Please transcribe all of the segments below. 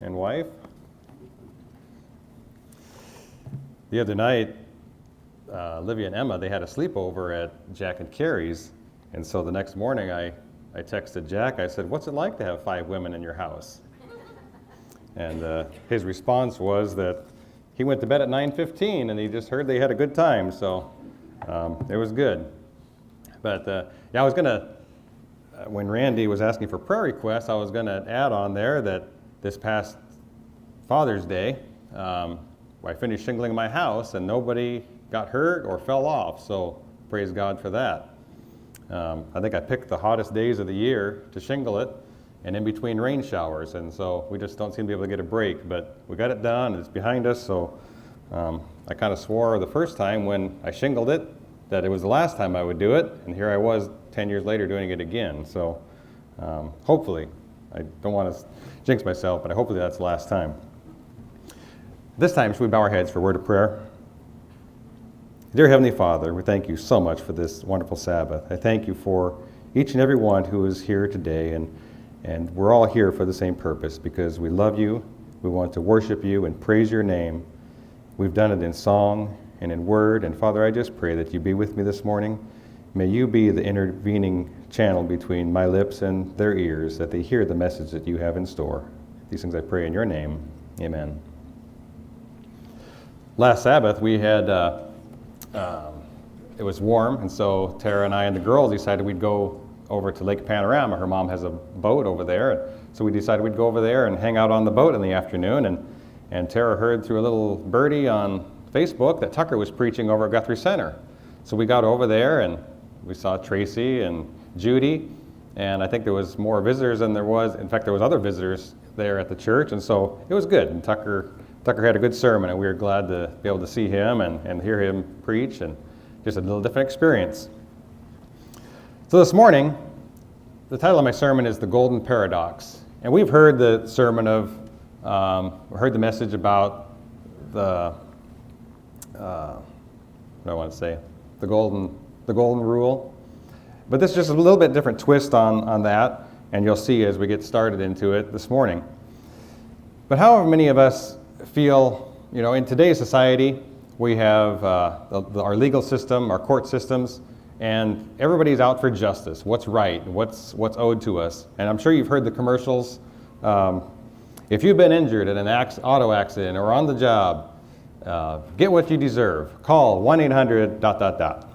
and wife. The other night, Livia and Emma, they had a sleepover at Jack and Carrie's, and so the next morning I texted Jack. I said, "What's it like to have 5 women in your house?" And his response was that he went to bed at 9:15 and he just heard they had a good time, so it was good. But yeah, I was gonna, when Randy was asking for prayer requests, I was gonna add on there that this past Father's Day, I finished shingling my house and nobody got hurt or fell off, so praise God for that. I think I picked the hottest days of the year to shingle it, and in between rain showers, and so we just don't seem to be able to get a break, but we got it done, it's behind us, so I kind of swore the first time when I shingled it that it was the last time I would do it, and here I was 10 years later doing it again, so hopefully, I don't want to jinx myself, but hopefully that's the last time. This time, should we bow our heads for a word of prayer? Dear Heavenly Father, we thank you so much for this wonderful Sabbath. I thank you for each and every one who is here today, and we're all here for the same purpose, because we love you, we want to worship you and praise your name. We've done it in song and in word, and Father, I just pray that you be with me this morning. May you be the intervening channel between my lips and their ears, that they hear the message that you have in store. These things I pray in your name. Amen. Last Sabbath, we had, it was warm, and so Tara and I and the girls decided we'd go over to Lake Panorama. Her mom has a boat over there, so we decided we'd go over there and hang out on the boat in the afternoon, and Tara heard through a little birdie on Facebook that Tucker was preaching over at Guthrie Center. So we got over there, and we saw Tracy and Judy, and I think there was more visitors than there was. In fact, there was other visitors there at the church, and so it was good. And Tucker had a good sermon, and we were glad to be able to see him and hear him preach, and just a little different experience. So this morning, the title of my sermon is The Golden Paradox. And we've heard the sermon heard the message about the the golden rule. But this is just a little bit different twist on that, and you'll see as we get started into it this morning. But how many of us feel, in today's society, we have our legal system, our court systems, and everybody's out for justice, what's right, what's owed to us. And I'm sure you've heard the commercials. If you've been injured in an auto accident or on the job, get what you deserve. Call 1-800...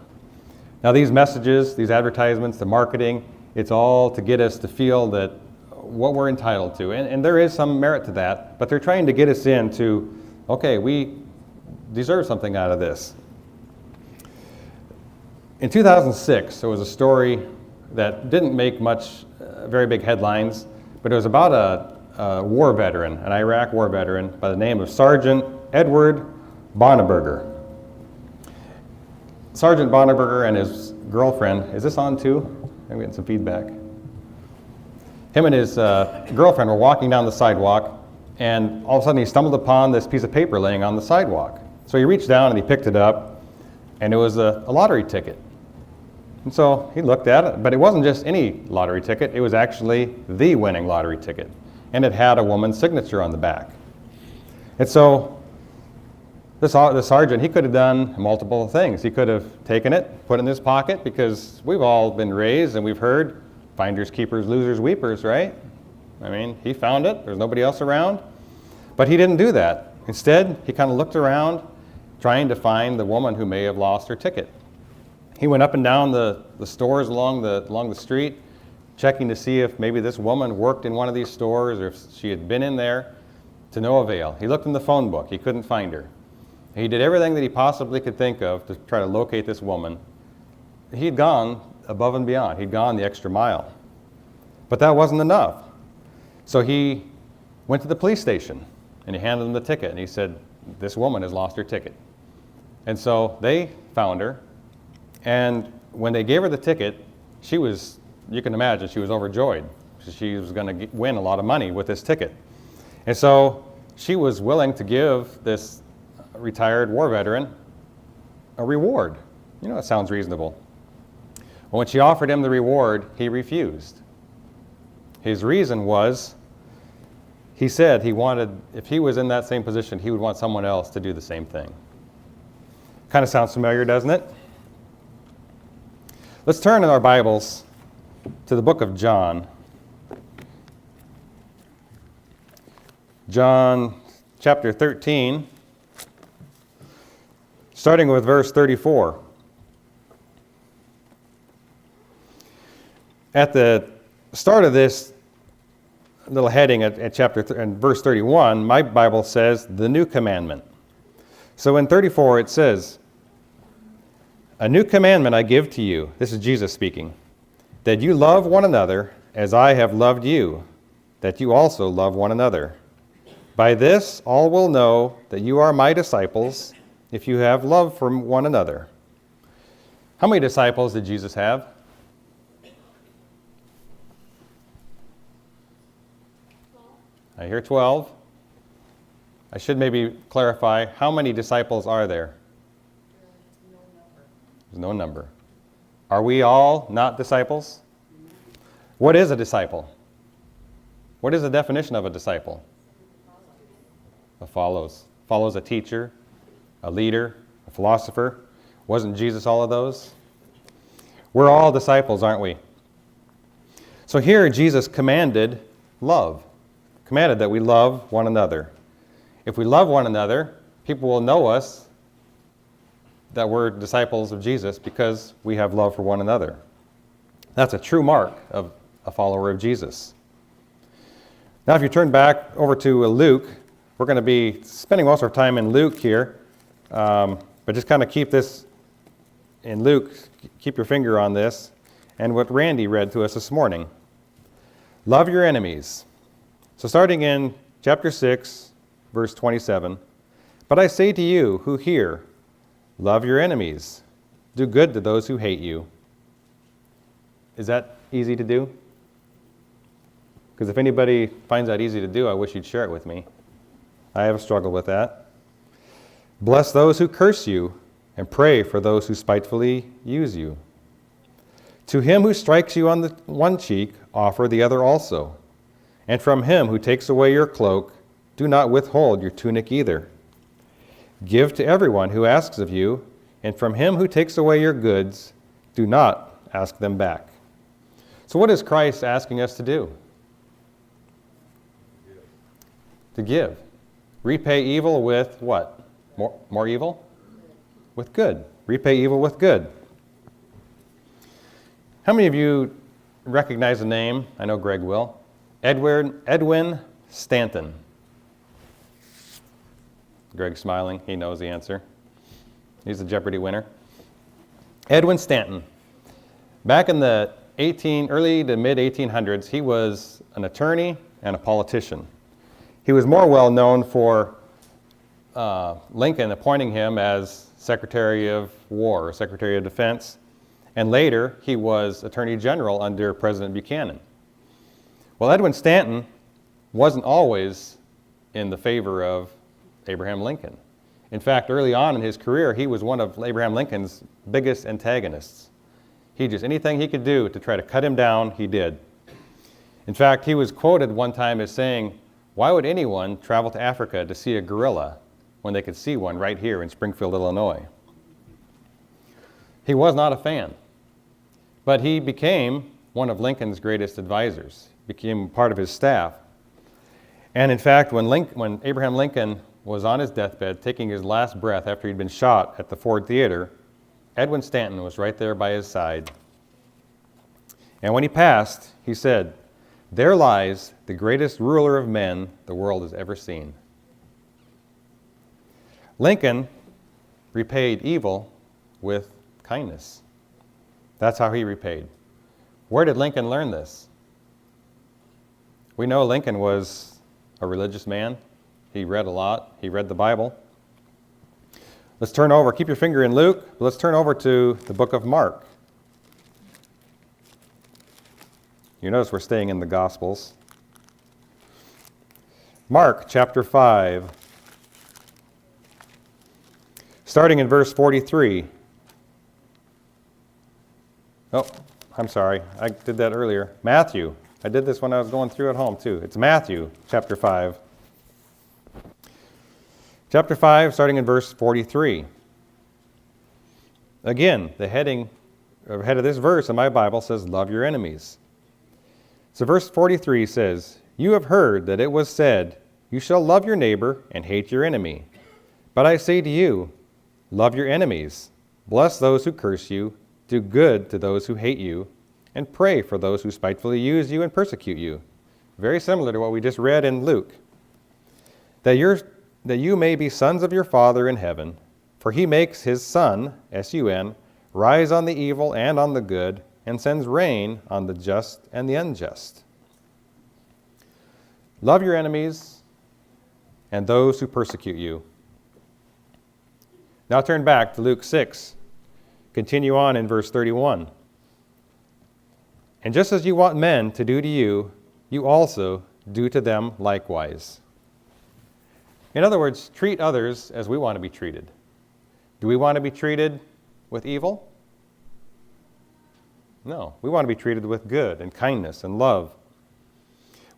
Now these messages, these advertisements, the marketing, it's all to get us to feel that what we're entitled to. And there is some merit to that, but they're trying to get us into, okay, we deserve something out of this. In 2006, there was a story that didn't make much, very big headlines, but it was about a war veteran, an Iraq war veteran by the name of Sergeant Edward Bonneberger. Sergeant Bonneberger and his girlfriend, is this on too? I'm getting some feedback. Him and his girlfriend were walking down the sidewalk, and all of a sudden he stumbled upon this piece of paper laying on the sidewalk. So he reached down and he picked it up, and it was a lottery ticket. And so he looked at it, but it wasn't just any lottery ticket, it was actually the winning lottery ticket. And it had a woman's signature on the back. And so the sergeant, he could have done multiple things. He could have taken it, put it in his pocket, because we've all been raised and we've heard finders, keepers, losers, weepers, right? I mean, he found it, there's nobody else around. But he didn't do that. Instead, he kind of looked around, trying to find the woman who may have lost her ticket. He went up and down the stores along the street, checking to see if maybe this woman worked in one of these stores or if she had been in there, to no avail. He looked in the phone book, he couldn't find her. He did everything that he possibly could think of to try to locate this woman. He'd gone above and beyond. He'd gone the extra mile. But that wasn't enough. So he went to the police station and he handed them the ticket and he said, "This woman has lost her ticket." And so they found her, and when they gave her the ticket, she was, you can imagine, she was overjoyed. She was going to win a lot of money with this ticket. And so she was willing to give this retired war veteran a reward. It sounds reasonable. But when she offered him the reward, he refused. His reason was he said he wanted, if he was in that same position, he would want someone else to do the same thing. Kind of sounds familiar, doesn't it? Let's turn in our Bibles to the book of John. John chapter 13, starting with verse 34. At the start of this little heading at verse 31, my Bible says, the new commandment. So in 34 it says, a new commandment I give to you, this is Jesus speaking, that you love one another as I have loved you, that you also love one another. By this all will know that you are my disciples, if you have love for one another. How many disciples did Jesus have? I hear 12. I should maybe clarify, how many disciples are there? There's no number. Are we all not disciples? What is a disciple? What is the definition of a disciple? Follows a teacher, a leader, a philosopher. Wasn't Jesus all of those? We're all disciples, aren't we? So here Jesus commanded love. Commanded that we love one another. If we love one another, people will know us that we're disciples of Jesus because we have love for one another. That's a true mark of a follower of Jesus. Now if you turn back over to Luke, we're going to be spending most of our time in Luke here, but just kind of keep this in Luke, keep your finger on this, and what Randy read to us this morning. Love your enemies. So starting in chapter 6, verse 27, but I say to you who hear, love your enemies, do good to those who hate you. Is that easy to do? Because if anybody finds that easy to do, I wish you'd share it with me. I have a struggle with that. Bless those who curse you, and pray for those who spitefully use you. To him who strikes you on the one cheek, offer the other also. And from him who takes away your cloak, do not withhold your tunic either. Give to everyone who asks of you, and from him who takes away your goods, do not ask them back. So what is Christ asking us to do? To give. Repay evil with what? More evil? With good. Repay evil with good. How many of you recognize the name? I know Greg will. Edwin Stanton. Greg's smiling. He knows the answer. He's a Jeopardy winner. Edwin Stanton. Back in the early to mid-1800s, he was an attorney and a politician. He was more well known for Lincoln appointing him as Secretary of War, or Secretary of Defense, and later he was Attorney General under President Buchanan. Well, Edwin Stanton wasn't always in the favor of Abraham Lincoln. In fact, early on in his career, he was one of Abraham Lincoln's biggest antagonists. Anything he could do to try to cut him down, he did. In fact, he was quoted one time as saying, "Why would anyone travel to Africa to see a gorilla when they could see one right here in Springfield, Illinois?" He was not a fan, but he became one of Lincoln's greatest advisors, became part of his staff. And in fact, when Abraham Lincoln was on his deathbed, taking his last breath after he'd been shot at the Ford Theater, Edwin Stanton was right there by his side. And when he passed, he said, "There lies the greatest ruler of men the world has ever seen." Lincoln repaid evil with kindness. That's how he repaid. Where did Lincoln learn this? We know Lincoln was a religious man. He read a lot. He read the Bible. Let's turn over. Keep your finger in Luke. Let's turn over to the book of Mark. You notice we're staying in the Gospels. Mark chapter 5, starting in verse 43. Oh, I'm sorry. I did that earlier. Matthew I did this when I was going through at home too. It's Matthew chapter 5. Chapter 5, starting in verse 43. Again, the head of this verse in my Bible says, love your enemies. So verse 43 says, you have heard that it was said, you shall love your neighbor and hate your enemy. But I say to you, love your enemies, bless those who curse you, do good to those who hate you, and pray for those who spitefully use you and persecute you. Very similar to what we just read in Luke. That you may be sons of your Father in heaven, for he makes his sun, S-U-N, rise on the evil and on the good, and sends rain on the just and the unjust. Love your enemies and those who persecute you. Now turn back to Luke 6. Continue on in verse 31. And just as you want men to do to you, you also do to them likewise. In other words, treat others as we want to be treated. Do we want to be treated with evil? No, we want to be treated with good and kindness and love.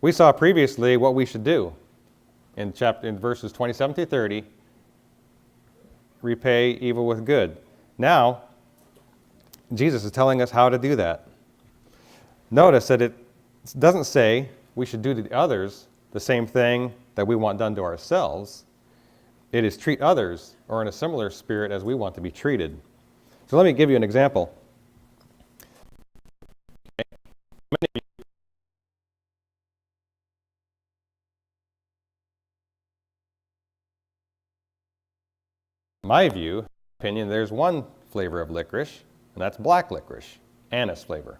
We saw previously what we should do in verses 27 to 30. Repay evil with good. Now, Jesus is telling us how to do that. Notice that it doesn't say we should do to others the same thing that we want done to ourselves. It is treat others or in a similar spirit as we want to be treated. So let me give you an example. In my opinion, there's one flavor of licorice, and that's black licorice, anise flavor.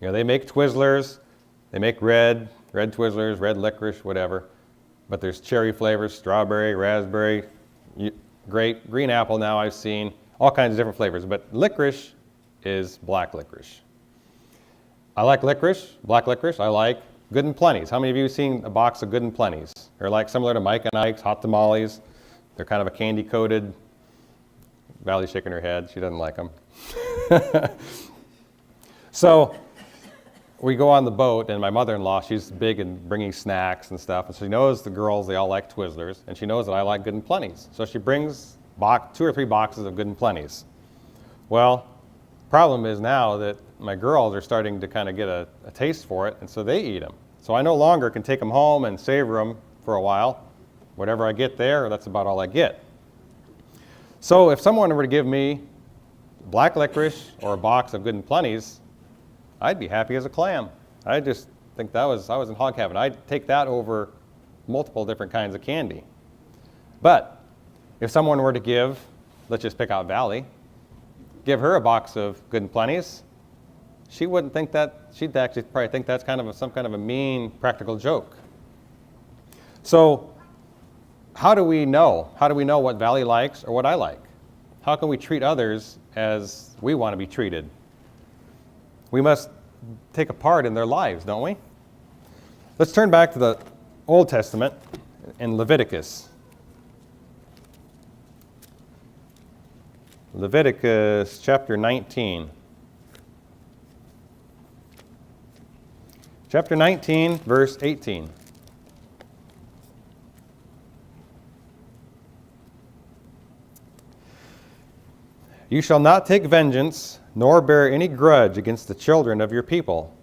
You know, they make Twizzlers, they make red Twizzlers, red licorice, whatever. But there's cherry flavors, strawberry, raspberry, grape, green apple now I've seen, all kinds of different flavors. But licorice is black licorice. I like licorice, black licorice. I like Good and Plenty's. How many of you have seen a box of Good and Plenty's? They're like similar to Mike and Ike's hot tamales. They're kind of a candy-coated. Valley's shaking her head. She doesn't like them. So we go on the boat, and my mother-in-law, she's big in bringing snacks and stuff, and she knows the girls, they all like Twizzlers, and she knows that I like Good and Plenty's. So she brings 2 or 3 boxes of Good and Plenty's. Well, problem is now that my girls are starting to kind of get a taste for it, and so they eat them. So I no longer can take them home and savor them for a while. Whatever I get there, that's about all I get. So if someone were to give me black licorice or a box of Good and Plenty's, I'd be happy as a clam. I just think I was in hog heaven. I'd take that over multiple different kinds of candy. But if someone were to give, let's just pick out Valley, give her a box of Good and Plenty's, she wouldn't think that, she'd actually probably think that's kind of some kind of a mean practical joke. So how do we know? How do we know what Valley likes or what I like? How can we treat others as we want to be treated? We must take a part in their lives, don't we? Let's turn back to the Old Testament in Leviticus. Leviticus chapter 19. Chapter 19, verse 18. You shall not take vengeance, nor bear any grudge against the children of your people,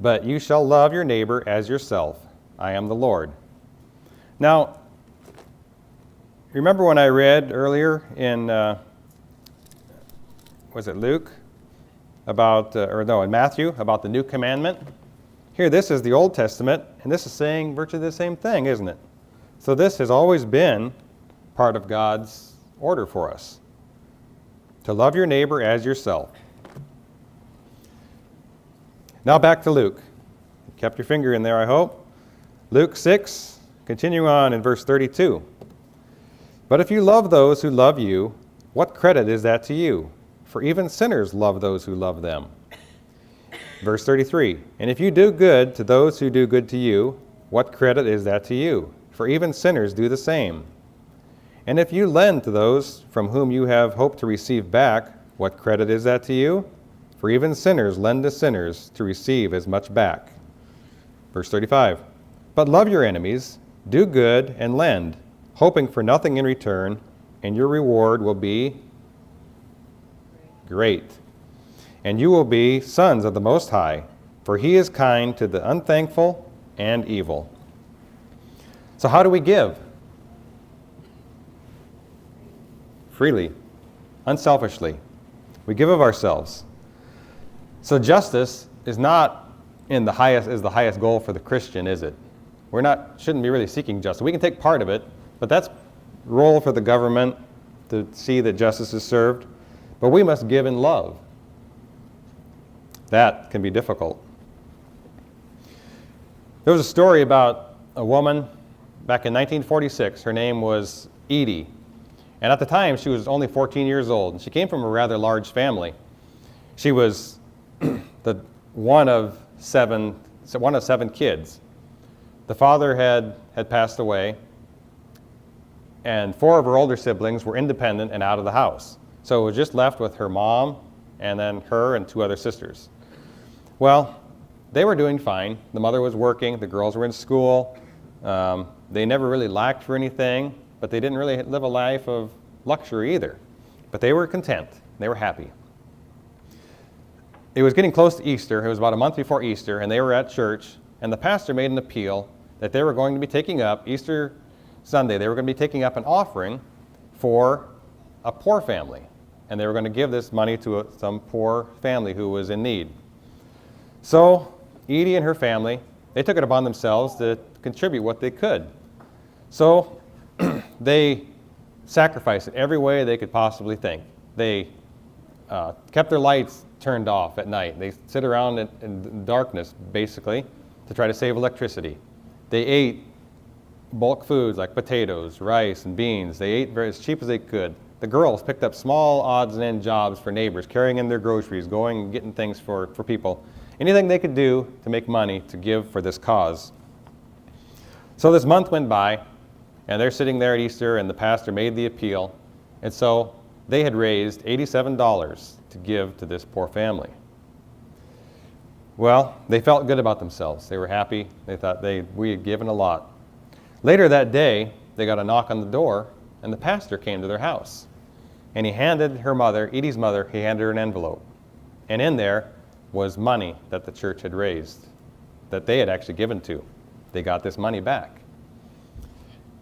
but you shall love your neighbor as yourself. I am the Lord. Now, remember when I read earlier in, was it Luke? In Matthew, about the new commandment? Here, this is the Old Testament, and this is saying virtually the same thing, isn't it? So this has always been part of God's order for us. To love your neighbor as yourself. Now back to Luke. You kept your finger in there, I hope. Luke 6, continue on in verse 32. But if you love those who love you, what credit is that to you? For even sinners love those who love them. Verse 33. And if you do good to those who do good to you, what credit is that to you? For even sinners do the same. And if you lend to those from whom you have hoped to receive back, what credit is that to you? For even sinners lend to sinners to receive as much back. Verse 35, but love your enemies, do good, and lend, hoping for nothing in return, and your reward will be great. And you will be sons of the Most High, for he is kind to the unthankful and evil. So how do we give? Freely, unselfishly. We give of ourselves. So justice is not the highest goal for the Christian, is it? Shouldn't be really seeking justice. We can take part of it, but that's role for the government to see that justice is served. But we must give in love. That can be difficult. There was a story about a woman back in 1946. Her name was Edie. And at the time, she was only 14 years old. And she came from a rather large family. She was one of seven kids. The father had passed away, and 4 of her older siblings were independent and out of the house. So it was just left with her mom, and then her and 2 other sisters. Well, they were doing fine. The mother was working, the girls were in school. They never really lacked for anything, but they didn't really live a life of luxury either. But they were content. They were happy. It was getting close to Easter. It was about a month before Easter, and they were at church, and the pastor made an appeal that they were going to be taking up, Easter Sunday, they were going to be taking up an offering for a poor family. And they were going to give this money to some poor family who was in need. So Edie and her family, they took it upon themselves to contribute what they could. So they sacrificed in every way they could possibly think. They kept their lights turned off at night. They sit around in darkness, basically, to try to save electricity. They ate bulk foods like potatoes, rice, and beans. They ate very as cheap as they could. The girls picked up small odds and end jobs for neighbors, carrying in their groceries, going and getting things for people. Anything they could do to make money to give for this cause. So this month went by, and they're sitting there at Easter, and the pastor made the appeal. And so they had raised $87 to give to this poor family. Well, they felt good about themselves. They were happy. They thought we had given a lot. Later that day, they got a knock on the door, and the pastor came to their house. And he handed her mother, Edie's mother, he handed her an envelope. And in there was money that the church had raised, that they had actually given to. They got this money back.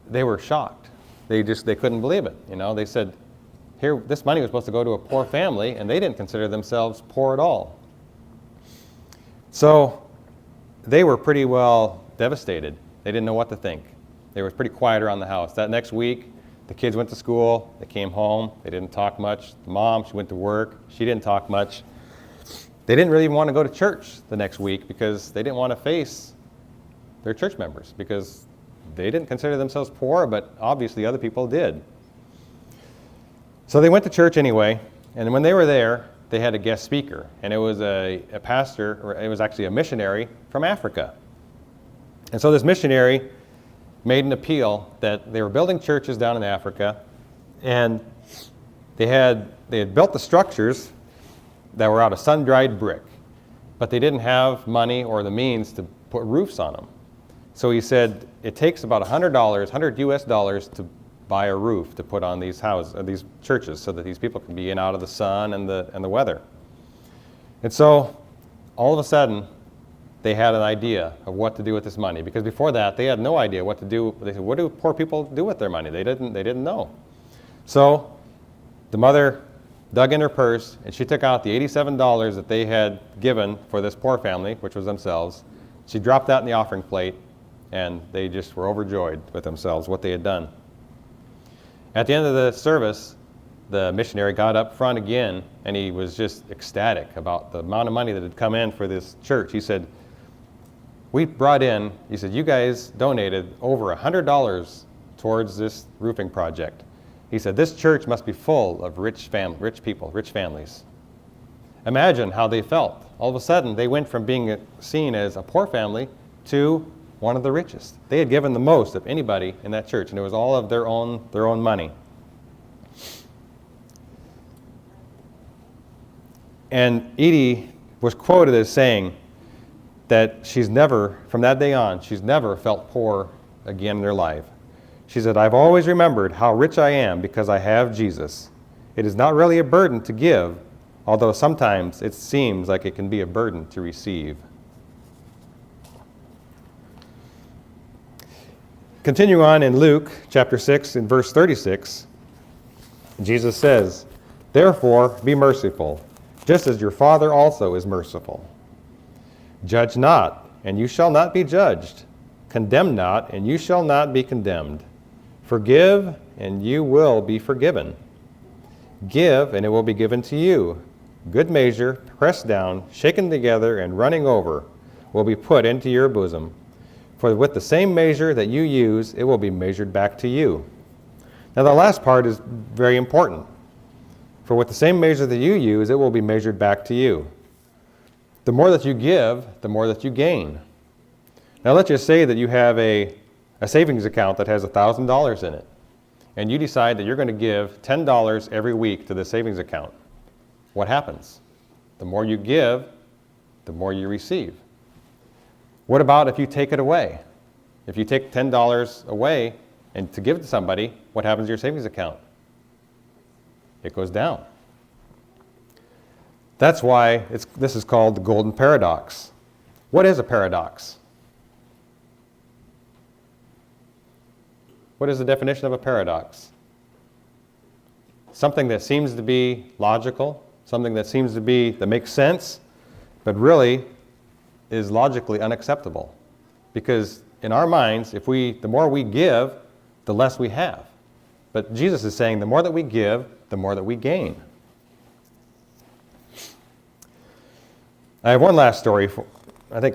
They were shocked. They couldn't believe it. They said, here, this money was supposed to go to a poor family, and they didn't consider themselves poor at all. So they were pretty well devastated. They didn't know what to think. They were pretty quiet around the house. That next week, the kids went to school. They came home. They didn't talk much. The mom, she went to work. She didn't talk much. They didn't really even want to go to church the next week because they didn't want to face their church members because they didn't consider themselves poor, but obviously other people did. So they went to church anyway, and when they were there, they had a guest speaker, and it was a pastor, or it was actually a missionary from Africa. And so this missionary made an appeal that they were building churches down in Africa, and they had built the structures that were out of sun-dried brick, but they didn't have money or the means to put roofs on them. So he said it takes about $100 US to buy a roof to put on these these churches, so that these people can be in out of the sun and the weather. And so all of a sudden they had an idea of what to do with this money, because before that they had no idea what to do. They said, what do poor people do with their money? They didn't know. So the mother dug in her purse, and she took out the $87 that they had given for this poor family, which was themselves. She dropped that in the offering plate, and they just were overjoyed with themselves, what they had done. At the end of the service, the missionary got up front again, and he was just ecstatic about the amount of money that had come in for this church. He said, we brought in, he said, you guys donated over $100 towards this roofing project. He said, this church must be full of rich people, rich families. Imagine how they felt. All of a sudden, they went from being seen as a poor family to one of the richest. They had given the most of anybody in that church, and it was all of their own money. And Edie was quoted as saying, that from that day on, she's never felt poor again in her life. She said, I've always remembered how rich I am because I have Jesus. It is not really a burden to give, although sometimes it seems like it can be a burden to receive. Continue on in Luke chapter 6 in verse 36, Jesus says, therefore be merciful, just as your Father also is merciful. Judge not, and you shall not be judged. Condemn not, and you shall not be condemned. Forgive, and you will be forgiven. Give, and it will be given to you. Good measure, pressed down, shaken together, and running over, will be put into your bosom. For with the same measure that you use, it will be measured back to you. Now the last part is very important. For with the same measure that you use, it will be measured back to you. The more that you give, the more that you gain. Now let's just say that you have a savings account that has $1,000 in it, and you decide that you're going to give $10 every week to the savings account. What happens? The more you give, the more you receive. What about if you take it away? If you take $10 away and to give to somebody, what happens to your savings account? It goes down. That's why this is called the golden paradox. What is a paradox? What is the definition of a paradox? Something that seems to be logical, something that makes sense, but really is logically unacceptable. Because in our minds, the more we give, the less we have. But Jesus is saying the more that we give, the more that we gain. I have one last story. I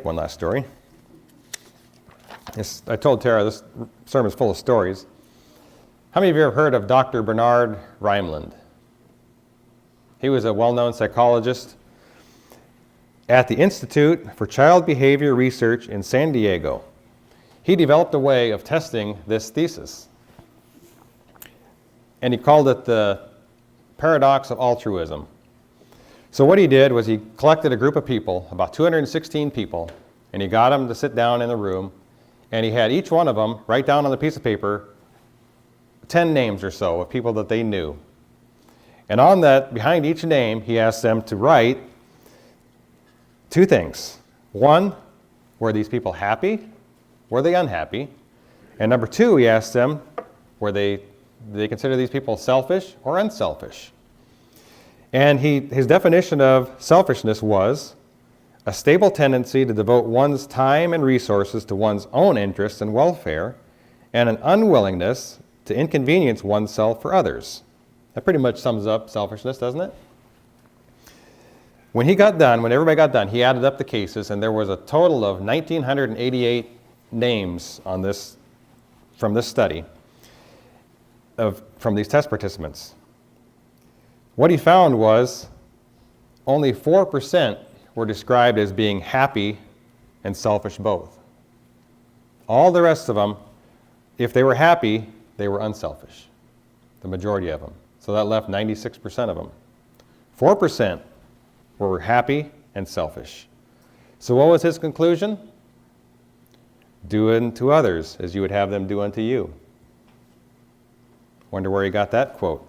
told Tara this sermon is full of stories. How many of you have heard of Dr. Bernard Reinemund? He was a well-known psychologist at the Institute for Child Behavior Research in San Diego. He developed a way of testing this thesis, and he called it the paradox of altruism. So what he did was he collected a group of people, about 216 people, and he got them to sit down in a room, and he had each one of them write down on a piece of paper 10 names or so of people that they knew. And on that, behind each name, he asked them to write two things. One, were these people happy? Were they unhappy? And number two, he asked them, did they consider these people selfish or unselfish? And his definition of selfishness was a stable tendency to devote one's time and resources to one's own interests and welfare, and an unwillingness to inconvenience oneself for others. That pretty much sums up selfishness, doesn't it? When everybody got done, he added up the cases, and there was a total of 1,988 names on this, from this study, from these test participants. What he found was only 4% were described as being happy and selfish both. All the rest of them, if they were happy, they were unselfish, the majority of them. So that left 96% of them. 4% were happy and selfish. So what was his conclusion? Do unto others as you would have them do unto you. Wonder where he got that quote.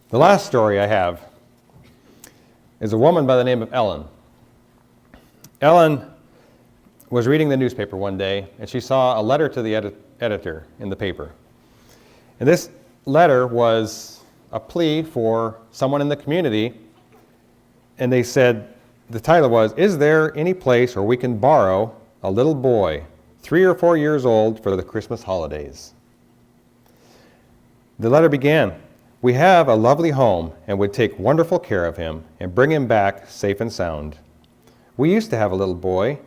The last story I have is a woman by the name of Ellen. Ellen was reading the newspaper one day, and she saw a letter to the editor in the paper. And this letter was a plea for someone in the community, and they said, the title was, "Is there any place where we can borrow a little boy, 3 or 4 years old, for the Christmas holidays?" The letter began, "We have a lovely home and would take wonderful care of him and bring him back safe and sound. We used to have a little boy,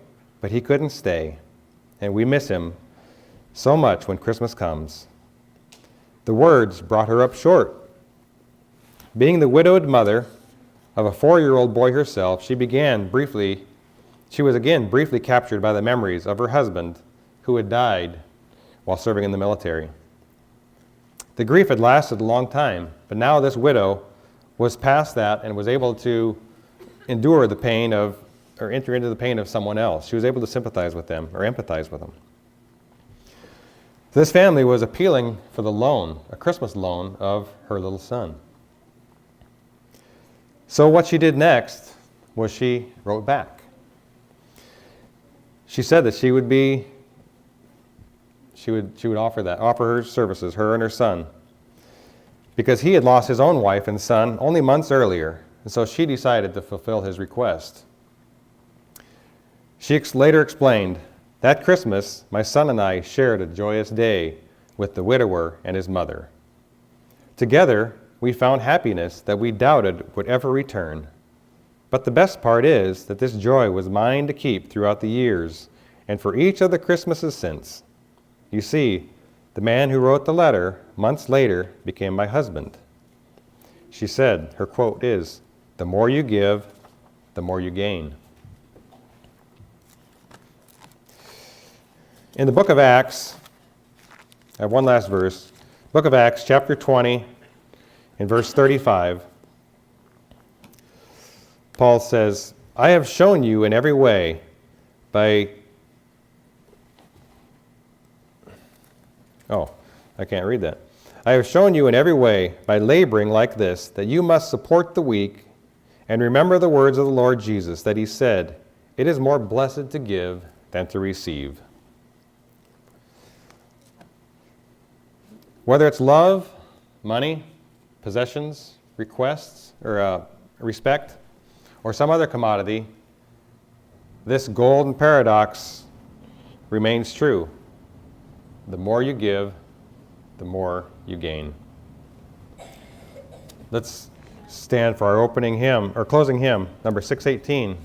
but he couldn't stay, and we miss him so much when Christmas comes." The words brought her up short. Being the widowed mother of a 4-year-old boy herself, she was again briefly captured by the memories of her husband who had died while serving in the military. The grief had lasted a long time, but now this widow was past that and was able to endure the pain of, or enter into the pain of someone else. She was able to sympathize with them or empathize with them. This family was appealing for the loan, a Christmas loan of her little son. So what she did next was she wrote back. She said that she would offer her services, her and her son, because he had lost his own wife and son only months earlier, and so she decided to fulfill his request. She later explained, "That Christmas, my son and I shared a joyous day with the widower and his mother. Together, we found happiness that we doubted would ever return. But the best part is that this joy was mine to keep throughout the years and for each of the Christmases since. You see, the man who wrote the letter months later became my husband." She said, her quote is, "The more you give, the more you gain." In the book of Acts, I have one last verse. Book of Acts, chapter 20, in verse 35, Paul says, "I have shown you in every way by..." Oh, I can't read that. "I have shown you in every way by laboring like this that you must support the weak and remember the words of the Lord Jesus that he said, 'It is more blessed to give than to receive.'" Whether it's love, money, possessions, requests, or respect, or some other commodity, this golden paradox remains true. The more you give, the more you gain. Let's stand for our opening hymn, or closing hymn, number 618.